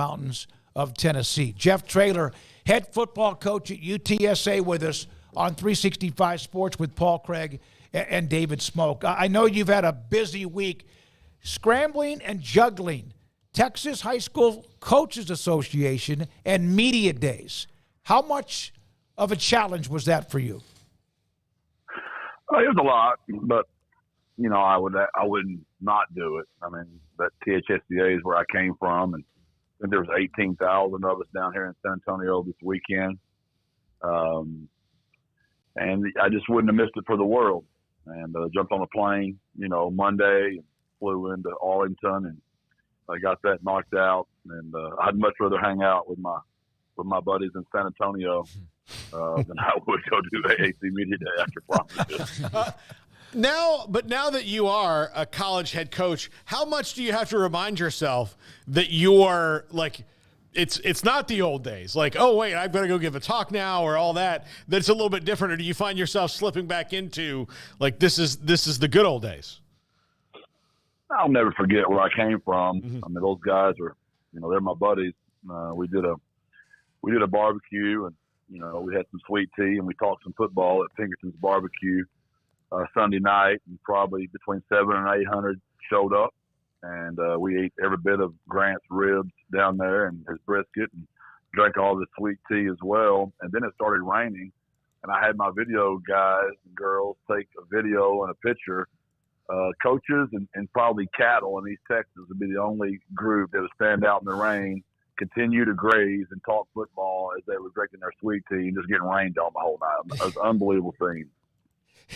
mountains of Tennessee. Jeff Traylor, head football coach at UTSA, with us on 365 Sports with Paul Craig and David Smoke. I know you've had a busy week scrambling and juggling Texas High School Coaches Association and media days. How much of a challenge was that for you? It was a lot, but I wouldn't not do it. I mean, that THSCA is where I came from, and there was 18,000 of us down here in San Antonio this weekend, and I just wouldn't have missed it for the world. And jumped on a plane, Monday, and flew into Arlington, and I got that knocked out. And I'd much rather hang out with my buddies in San Antonio than I would go do AAC Media Day, I can promise you. Now that you are a college head coach, how much do you have to remind yourself that you are like, it's not the old days, like, oh wait, I've got to go give a talk now, or all that? That's a little bit different. Or do you find yourself slipping back into like, this is the good old days? I'll never forget where I came from. Mm-hmm. I mean, those guys are, they're my buddies. We did a barbecue, and we had some sweet tea, and we talked some football at Pinkerton's barbecue Sunday night, and probably between 700 and 800 showed up, and we ate every bit of Grant's ribs down there and his brisket, and drank all the sweet tea as well. And then it started raining, and I had my video guys and girls take a video and a picture. Coaches and probably cattle in East Texas would be the only group that would stand out in the rain, continue to graze and talk football as they were drinking their sweet tea and just getting rained on the whole night. It was an unbelievable thing.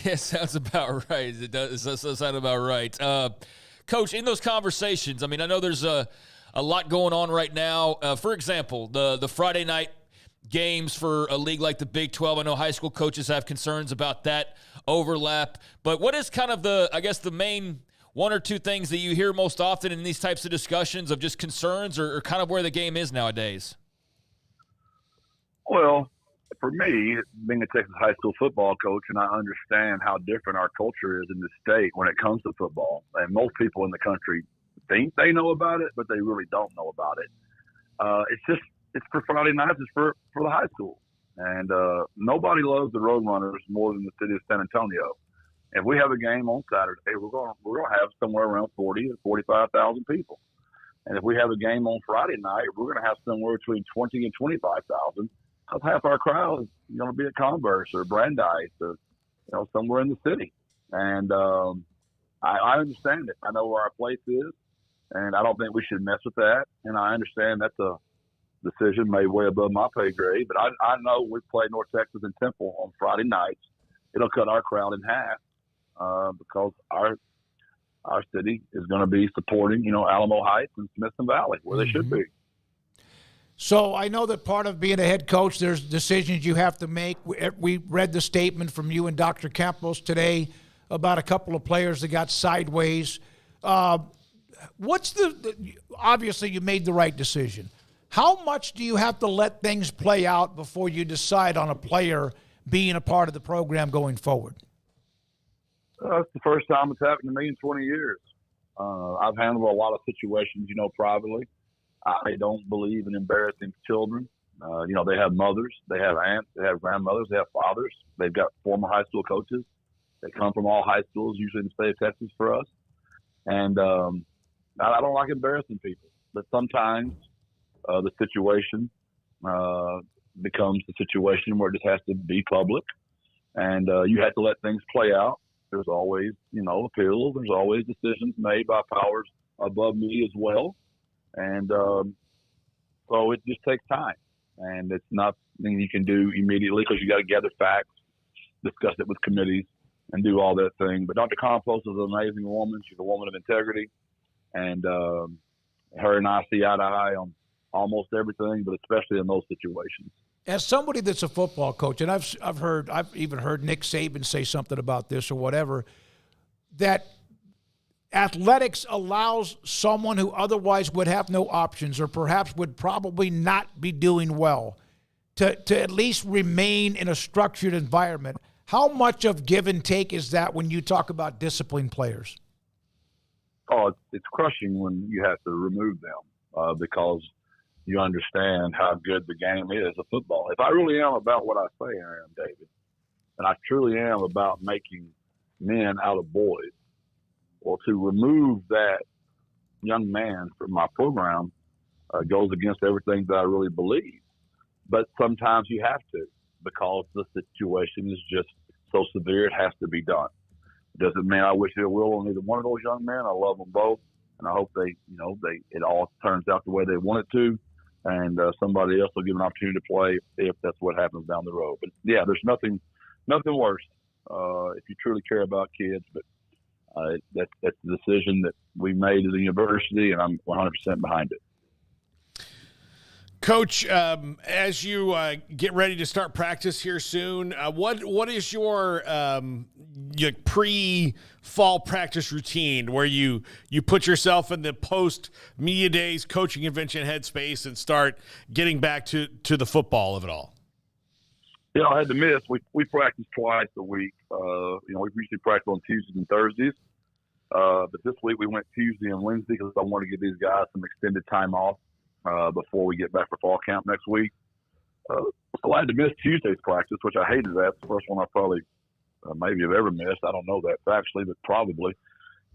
Yeah, sounds about right. It does sound about right. Coach, in those conversations, I mean, I know there's a lot going on right now. For example, the Friday night games for a league like the Big 12. I know high school coaches have concerns about that overlap. But what is kind of the main one or two things that you hear most often in these types of discussions of just concerns or kind of where the game is nowadays? Well, for me, being a Texas high school football coach, and I understand how different our culture is in the state when it comes to football. And most people in the country think they know about it, but they really don't know about it. It's for Friday nights. It's for the high school. And nobody loves the Roadrunners more than the city of San Antonio. If we have a game on Saturday, we're going to have somewhere around 40 to 45,000 people. And if we have a game on Friday night, we're going to have somewhere between 20 and 25,000. Because half our crowd is going to be at Converse or Brandeis or somewhere in the city. And I understand it. I know where our place is, and I don't think we should mess with that. And I understand that's a decision made way above my pay grade. But I know we play North Texas and Temple on Friday nights. It'll cut our crowd in half because our city is going to be supporting, Alamo Heights and Smithson Valley, where they should be. So I know that part of being a head coach, there's decisions you have to make. We read the statement from you and Dr. Campos today about a couple of players that got sideways. Obviously you made the right decision. How much do you have to let things play out before you decide on a player being a part of the program going forward? That's the first time it's happened to me in 20 years. I've handled a lot of situations, privately. I don't believe in embarrassing children. They have mothers, they have aunts, they have grandmothers, they have fathers. They've got former high school coaches. They come from all high schools, usually in the state of Texas for us. And I don't like embarrassing people. But sometimes the situation becomes the situation where it just has to be public. And you have to let things play out. There's always, appeals. There's always decisions made by powers above me as well. And so it just takes time. And it's not something you can do immediately because you got to gather facts, discuss it with committees, and do all that thing. But Dr. Campos is an amazing woman. She's a woman of integrity. And her and I see eye to eye on almost everything, but especially in those situations. As somebody that's a football coach, and I've even heard Nick Saban say something about this or whatever, that athletics allows someone who otherwise would have no options or perhaps would probably not be doing well to at least remain in a structured environment. How much of give and take is that when you talk about disciplined players? Oh, it's crushing when you have to remove them because you understand how good the game is of football. If I really am about what I say I am, David, and I truly am about making men out of boys, or to remove that young man from my program goes against everything that I really believe. But sometimes you have to, because the situation is just so severe, it has to be done. Doesn't mean I wish ill will on either one of those young men. I love them both, and I hope it all turns out the way they want it to, and somebody else will give an opportunity to play if that's what happens down the road. But yeah, there's nothing worse if you truly care about kids. But that's the decision that we made at the university, and I'm 100% behind it. Coach, as you get ready to start practice here soon, what is your pre-fall practice routine where you put yourself in the post-media days, coaching convention headspace and start getting back to the football of it all? Yeah, I had to miss. We practice twice a week. We usually practice on Tuesdays and Thursdays. But this week we went Tuesday and Wednesday because I wanted to give these guys some extended time off before we get back for fall camp next week. So I had to miss Tuesday's practice, which I hated. That's the first one I probably maybe have ever missed. I don't know that factually, but probably.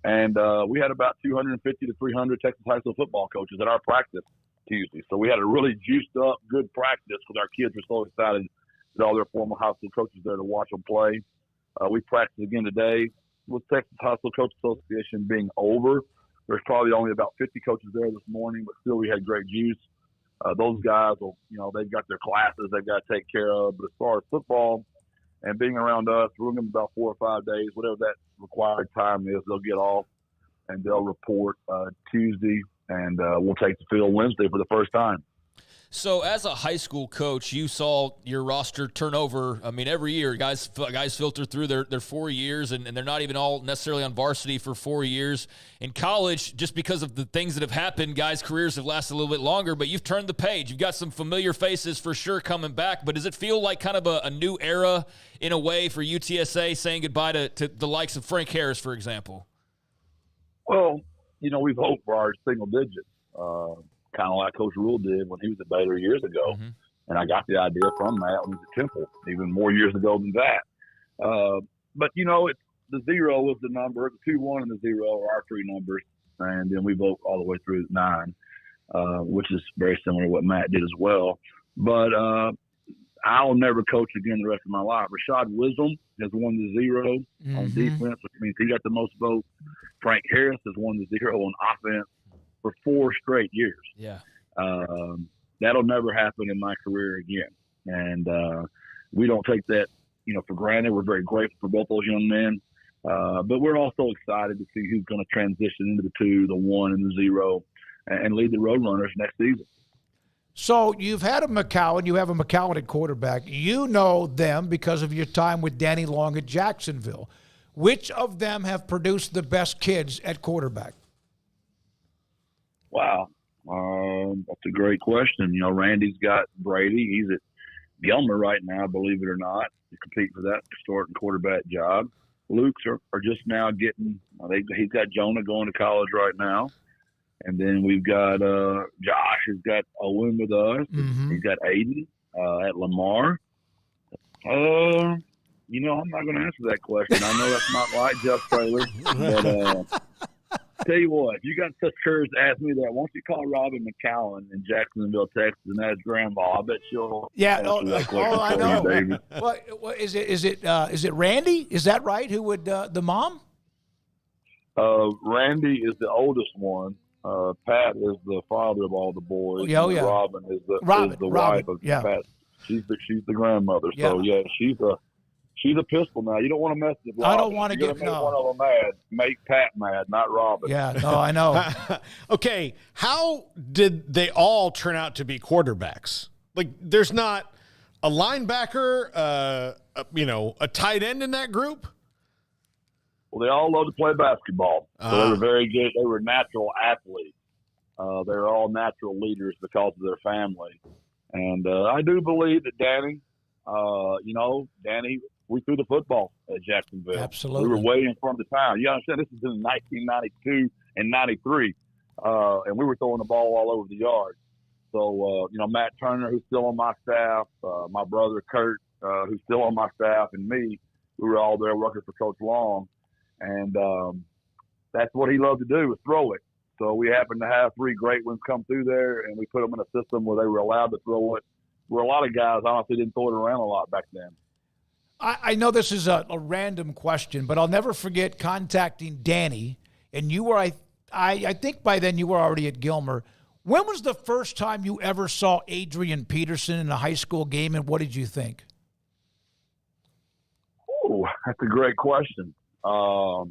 And we had about 250 to 300 Texas high school football coaches at our practice Tuesday. So we had a really juiced up, good practice because our kids were so excited that all their former high school coaches there to watch them play. We practiced again today. With Texas High School Coach Association being over, there's probably only about 50 coaches there this morning, but still we had great juice. Those guys will, they've got their classes they've got to take care of. But as far as football and being around us, we're going to be about 4 or 5 days, whatever that required time is, they'll get off and they'll report Tuesday, and we'll take the field Wednesday for the first time. So as a high school coach, you saw your roster turn over. I mean, every year, guys filter through their 4 years, and they're not even all necessarily on varsity for 4 years. In college, just because of the things that have happened, guys' careers have lasted a little bit longer, but you've turned the page. You've got some familiar faces for sure coming back, but does it feel like kind of a new era in a way for UTSA, saying goodbye to the likes of Frank Harris, for example? Well, we've hoped for our single digits. Kind of like Coach Rule did when he was at Baylor years ago. Mm-hmm. And I got the idea from Matt when he was at Temple, even more years ago than that. But, it's the 0 was the number. The 2, 1, and the 0 are our 3 numbers. And then we vote all the way through 9, which is very similar to what Matt did as well. But I'll never coach again the rest of my life. Rashad Wisdom has won the 0 on defense, which means he got the most votes. Frank Harris has won the 0 on offense for 4 straight years. Yeah. That'll never happen in my career again. And we don't take that, for granted. We're very grateful for both those young men. But we're also excited to see who's going to transition into the 2, the 1, and the 0 and lead the Roadrunners next season. So you've had you have a McCowan at quarterback. You know them because of your time with Danny Long at Jacksonville. Which of them have produced the best kids at quarterback? Wow. That's a great question. Randy's got Brady. He's at Gilmer right now, believe it or not, to compete for that starting quarterback job. Luke's are just now getting he's got Jonah going to college right now. And then we've got Josh has got Owen with us. Mm-hmm. He's got Aiden at Lamar. I'm not going to answer that question. I know that's not like Jeff Traylor, but tell you what, if you got such courage to ask me that, why don't you call Robin McCowan in Jacksonville, Texas, and ask Grandma? I bet she'll answer that question I for know. you, David. What is it Randy? Is that right? Who would the mom? Randy is the oldest one. Pat is the father of all the boys. Yeah. Robin is the wife of Pat. She's the grandmother. Yeah. So she's a pistol now. You don't want to mess with Robin. I don't want to get one of them mad. Make Pat mad, not Robin. Yeah, no, I know. Okay, how did they all turn out to be quarterbacks? Like, there's not a linebacker, a tight end in that group? Well, they all love to play basketball. So they were very good. They were natural athletes. They were all natural leaders because of their family. And I do believe that Danny, we threw the football at Jacksonville. Absolutely. We were way in front of the time. You understand, this is in 1992 and 93, and we were throwing the ball all over the yard. So, Matt Turner, who's still on my staff, my brother Kurt, who's still on my staff, and me, we were all there working for Coach Long. And that's what he loved to do, was throw it. So we happened to have 3 great ones come through there, and we put them in a system where they were allowed to throw it. Where a lot of guys honestly didn't throw it around a lot back then. I know this is a random question, but I'll never forget contacting Danny, and you were, I think by then you were already at Gilmer. When was the first time you ever saw Adrian Peterson in a high school game, and what did you think? Oh, that's a great question. Yeah,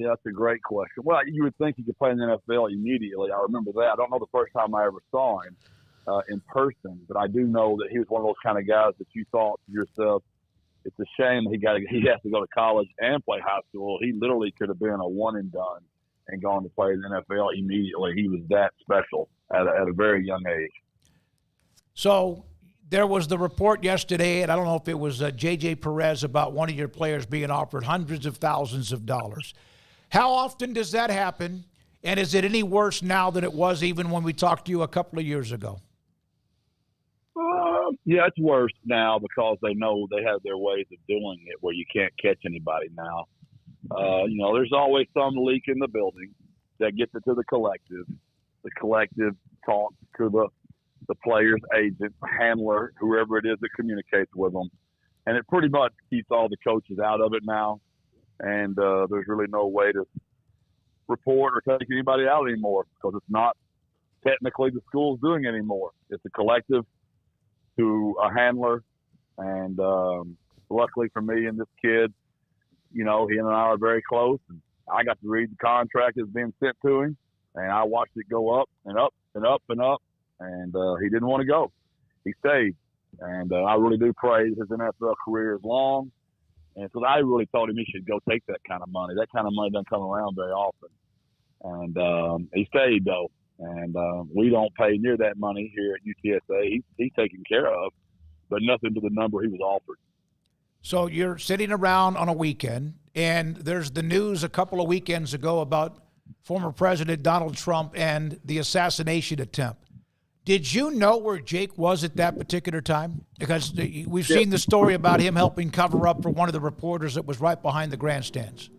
that's a great question. Well, you would think he could play in the NFL immediately. I remember that. I don't know the first time I ever saw him in person, but I do know that he was one of those kind of guys that you thought to yourself, it's a shame he has to go to college and play high school. He literally could have been a one and done and gone to play in the NFL immediately. He was that special at a very young age. So there was the report yesterday, and I don't know if it was J.J. Perez, about one of your players being offered hundreds of thousands of dollars. How often does that happen, and is it any worse now than it was even when we talked to you a couple of years ago? Yeah, it's worse now because they know they have their ways of doing it where you can't catch anybody now. There's always some leak in the building that gets it to the collective. The collective talks to the player's agent, handler, whoever it is that communicates with them. And it pretty much keeps all the coaches out of it now. And there's really no way to report or take anybody out anymore because it's not technically the school's doing anymore. It's a collective to a handler. And luckily for me and this kid, he and I are very close. And I got to read the contract that's being sent to him, and I watched it go up and up and up and up. And he didn't want to go. He stayed. And I really do pray his NFL career is long. And so I really told him he should go take that kind of money. That kind of money doesn't come around very often. And he stayed, though. And we don't pay near that money here at UTSA. He's taken care of, but nothing to the number he was offered. So you're sitting around on a weekend, and there's the news a couple of weekends ago about former President Donald Trump and the assassination attempt. Did you know where Jake was at that particular time? Because we've seen the story about him helping cover up for one of the reporters that was right behind the grandstands.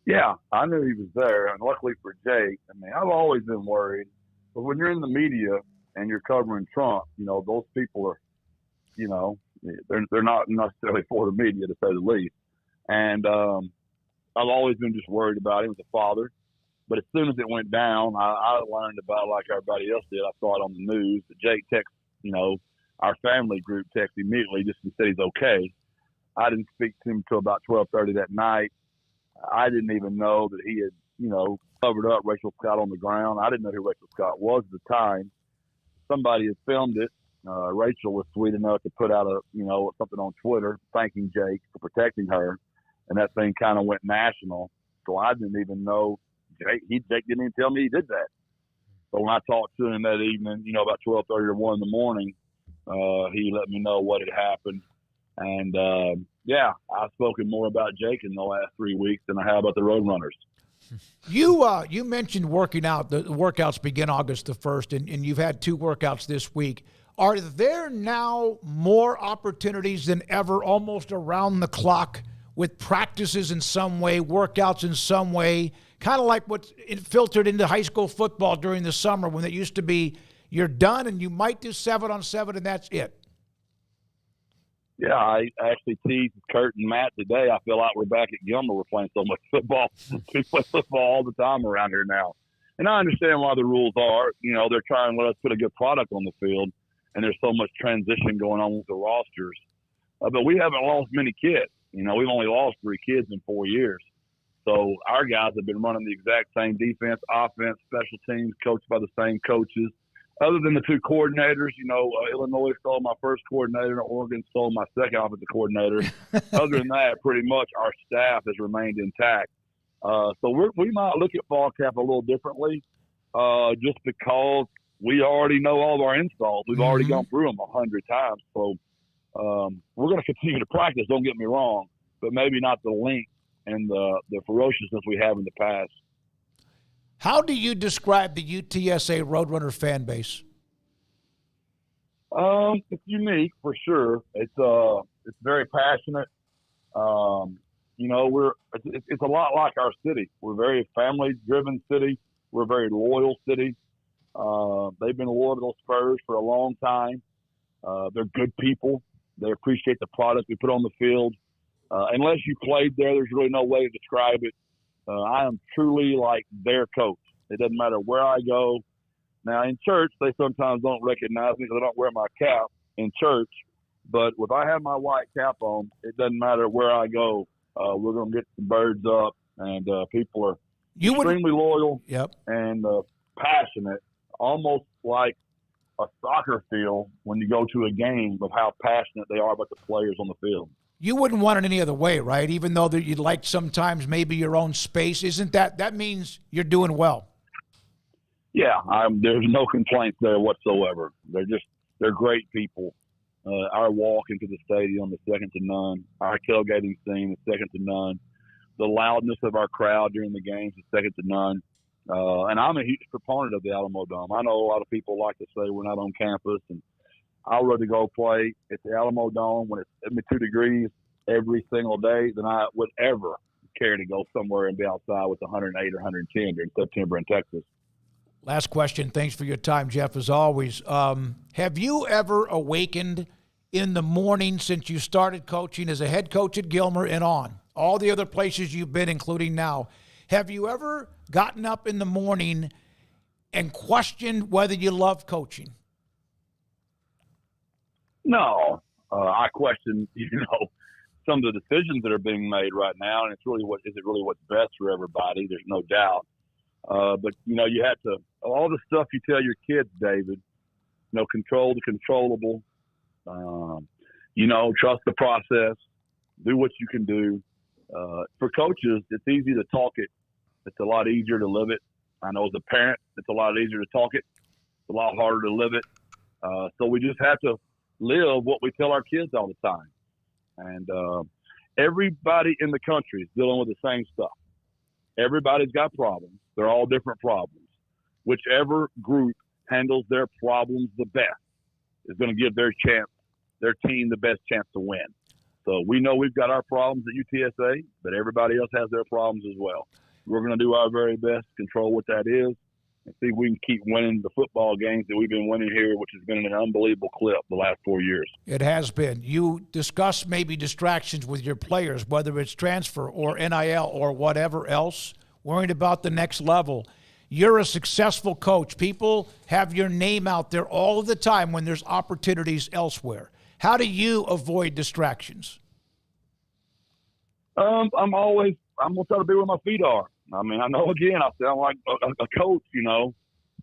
Yeah, I knew he was there, and luckily for Jake, I've always been worried. But when you're in the media and you're covering Trump, those people are, they're not necessarily for the media, to say the least. And I've always been just worried about him as a father. But as soon as it went down, I learned about it like everybody else did. I saw it on the news. Jake texted, our family group texted immediately just to say he's okay. I didn't speak to him until about 12:30 that night. I didn't even know that he had, covered up Rachel Scott on the ground. I didn't know who Rachel Scott was at the time. Somebody had filmed it. Rachel was sweet enough to put out something on Twitter thanking Jake for protecting her, and that thing kind of went national. So I didn't even know. Jake didn't even tell me he did that. So when I talked to him that evening, about 12:30 or 1 in the morning, he let me know what had happened. And, I've spoken more about Jake in the last 3 weeks than I have about the Roadrunners. You mentioned working out. The workouts begin August the 1st, and you've had 2 workouts this week. Are there now more opportunities than ever, almost around the clock, with practices in some way, workouts in some way, kind of like what it filtered into high school football during the summer when it used to be you're done and you might do 7-on-7 and that's it? Yeah, I actually teased Kurt and Matt today. I feel like we're back at Gilmer. We're playing so much football. We play football all the time around here now. And I understand why the rules are. They're trying to let us put a good product on the field, and there's so much transition going on with the rosters. But we haven't lost many kids. We've only lost 3 kids in 4 years. So our guys have been running the exact same defense, offense, special teams, coached by the same coaches. Other than the 2 coordinators, Illinois stole my first coordinator and Oregon stole my second offensive coordinator. Other than that, pretty much our staff has remained intact. So we might look at fall camp a little differently just because we already know all of our installs. We've already gone through them 100 times. So we're going to continue to practice, don't get me wrong, but maybe not the length and the ferociousness we have in the past. How do you describe the UTSA Roadrunner fan base? It's unique for sure. It's very passionate. It's a lot like our city. We're a very family-driven city. We're a very loyal city. They've been loyal to those Spurs for a long time. They're good people. They appreciate the product we put on the field. Unless you played there, there's really no way to describe it. I am truly like their coach. It doesn't matter where I go. Now, in church, they sometimes don't recognize me because I don't wear my cap in church. But if I have my white cap on, it doesn't matter where I go. We're going to get the birds up, and people are extremely loyal and passionate, almost like a soccer field when you go to a game of how passionate they are about the players on the field. You wouldn't want it any other way, right? Even though that you'd like sometimes maybe your own space. Isn't that means you're doing well? Yeah, there's no complaints there whatsoever. They're great people. Our walk into the stadium is second to none. Our tailgating scene is second to none. The loudness of our crowd during the games is second to none. And I'm a huge proponent of the Alamo Dome. I know a lot of people like to say we're not on campus, and I'd rather go play at the Alamo Dome when it's 72 degrees every single day than I would ever care to go somewhere and be outside with 108 or 110 during September in Texas. Last question. Thanks for your time, Jeff, as always. Have you ever awakened in the morning since you started coaching as a head coach at Gilmer and on, all the other places you've been, including now, have you ever gotten up in the morning and questioned whether you love coaching? No. I question, some of the decisions that are being made right now, and is it really what's best for everybody? There's no doubt. But, you have to – all the stuff you tell your kids, David, control the controllable, trust the process, do what you can do. For coaches, it's easy to talk it. It's a lot easier to live it. I know as a parent, it's a lot easier to talk it. It's a lot harder to live it. So we just have to live what we tell our kids all the time. And everybody in the country is dealing with the same stuff. Everybody's got problems. They're all different problems. Whichever group handles their problems the best is going to give their team the best chance to win. So we know we've got our problems at UTSA, but everybody else has their problems as well. We're going to do our very best to control what that is and see if we can keep winning the football games that we've been winning here, which has been an unbelievable clip the last 4 years. It has been. You discuss maybe distractions with your players, whether it's transfer or NIL or whatever else, worrying about the next level. You're a successful coach. People have your name out there all of the time when there's opportunities elsewhere. How do you avoid distractions? I'm going to try to be where my feet are. I mean, I know, again, I sound like a coach,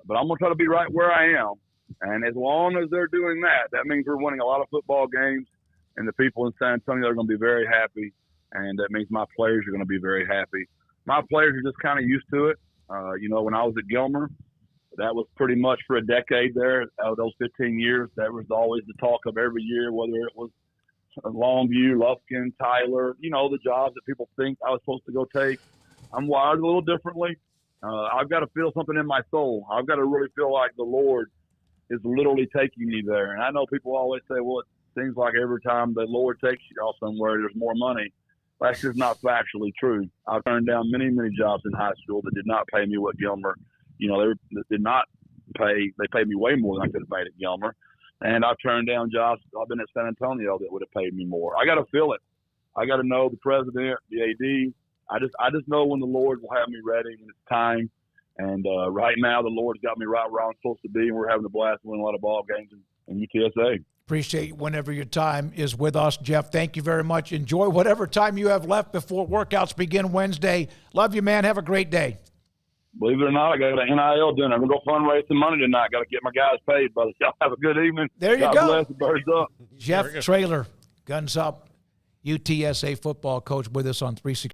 but I'm going to try to be right where I am. And as long as they're doing that, that means we're winning a lot of football games, and the people in San Antonio are going to be very happy, and that means my players are going to be very happy. My players are just kind of used to it. When I was at Gilmer, that was pretty much for a decade there. Out of those 15 years, that was always the talk of every year, whether it was Longview, Lufkin, Tyler, the jobs that people think I was supposed to go take. I'm wired a little differently. I've got to feel something in my soul. I've got to really feel like the Lord is literally taking me there. And I know people always say, well, it seems like every time the Lord takes you off somewhere, there's more money. That's just not factually true. I've turned down many, many jobs in high school that did not pay me what Gilmer, they did not pay. They paid me way more than I could have made at Gilmer. And I've turned down jobs. I've been at San Antonio that would have paid me more. I got to feel it. I got to know the president, the AD. I just know when the Lord will have me ready when it's time. And right now, the Lord's got me right where I'm supposed to be, and we're having a blast winning a lot of ball games in UTSA. Appreciate whenever your time is with us, Jeff. Thank you very much. Enjoy whatever time you have left before workouts begin Wednesday. Love you, man. Have a great day. Believe it or not, I got an NIL dinner. I'm going to go fundraise some money tonight. Got to get my guys paid, brother. Y'all have a good evening. There you God go. Bless the birds up. Jeff Traylor, Guns Up, UTSA football coach with us on 360.